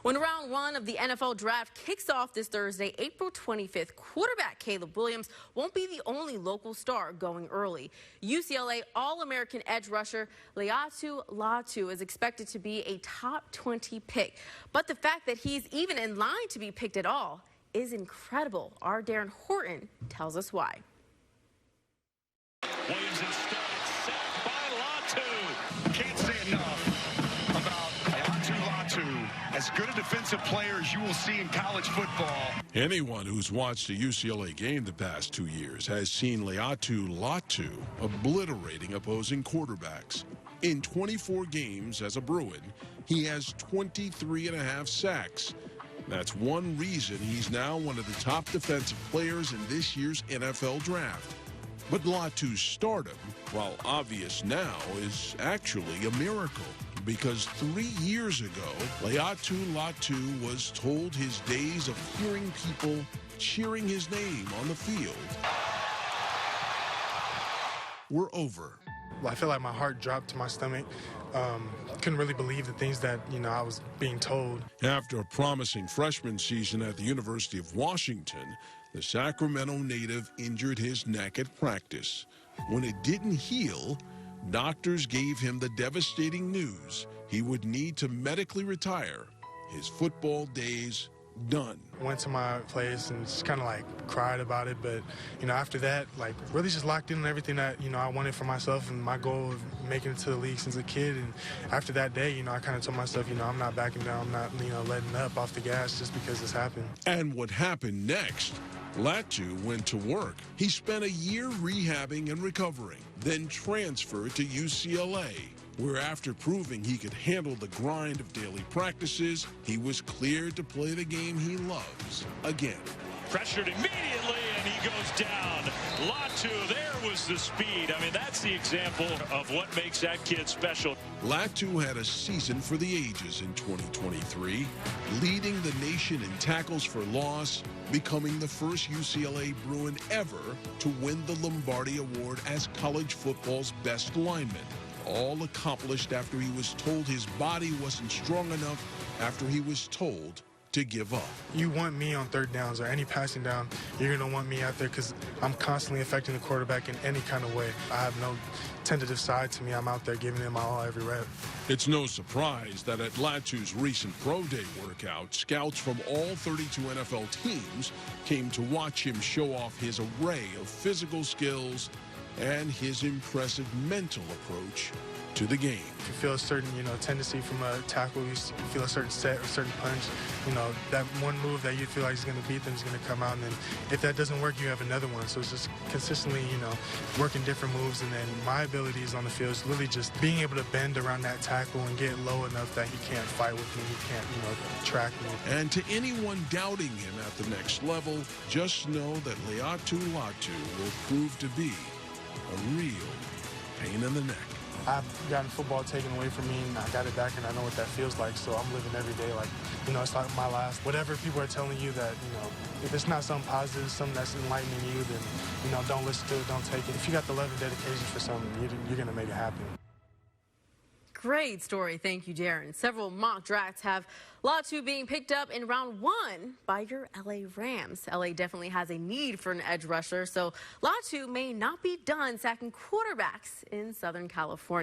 When round one of the NFL draft kicks off this Thursday, April 25th, quarterback Caleb Williams won't be the only local star going early. UCLA All-American edge rusher Laiatu Latu is expected to be a top 20 pick. But the fact that he's even in line to be picked at all is incredible. Our Darren Horton tells us why. Williams instead sacked by Latu. Can't say enough about Laiatu Latu. As good a defensive player as you will see in college football. Anyone who's watched a UCLA game the past 2 years has seen Laiatu Latu obliterating opposing quarterbacks. In 24 games as a Bruin, he has 23.5 sacks. That's one reason he's now one of the top defensive players in this year's NFL draft. But Latu's stardom, while obvious now, is actually a miracle. Because 3 years ago, Laiatu Latu was told his days of hearing people cheering his name on the field were over. I feel like my heart dropped to my stomach. Couldn't really believe the things that, I was being told. After a promising freshman season at the University of Washington, the Sacramento native injured his neck at practice. When it didn't heal, doctors gave him the devastating news he would need to medically retire. His football days done. Went to my place and just kind of cried about it, but after that, really just locked in on everything that I wanted for myself and my goal of making it to the league since a kid. And after that day, I kind of told myself, I'm not backing down, I'm not letting up off the gas just because this happened. And what happened next? Latu went to work. He spent a year rehabbing and recovering, then transferred to UCLA, where after proving he could handle the grind of daily practices, he was cleared to play the game he loves again. Pressured immediately, and he goes down. Latu, there was the speed. That's the example of what makes that kid special. Latu had a season for the ages in 2023, leading the nation in tackles for loss, becoming the first UCLA Bruin ever to win the Lombardi Award as college football's best lineman. All accomplished after he was told his body wasn't strong enough, after he was told to give up. You want me on third downs or any passing down, you're going to want me out there because I'm constantly affecting the quarterback in any kind of way. I have no tentative side to me. I'm out there giving it my all every rep. It's no surprise that at Latu's recent pro day workout, scouts from all 32 NFL teams came to watch him show off his array of physical skills and his impressive mental approach to the game. You feel a certain, tendency from a tackle. You feel a certain set or certain punch. That one move that you feel like is going to beat them is going to come out. And then if that doesn't work, you have another one. So it's just consistently, working different moves. And then my abilities on the field is really just being able to bend around that tackle and get low enough that he can't fight with me. He can't, track me. And to anyone doubting him at the next level, just know that Laiatu Latu will prove to be a real pain in the neck. I've gotten football taken away from me, and I got it back, and I know what that feels like, so I'm living every day like, it's like my last. Whatever people are telling you that, if it's not something positive, something that's enlightening you, then, don't listen to it, don't take it. If you got the love and dedication for something, you're going to make it happen. Great story. Thank you, Darren. Several mock drafts have Latu being picked up in round one by your LA Rams. LA definitely has a need for an edge rusher, so Latu may not be done sacking quarterbacks in Southern California.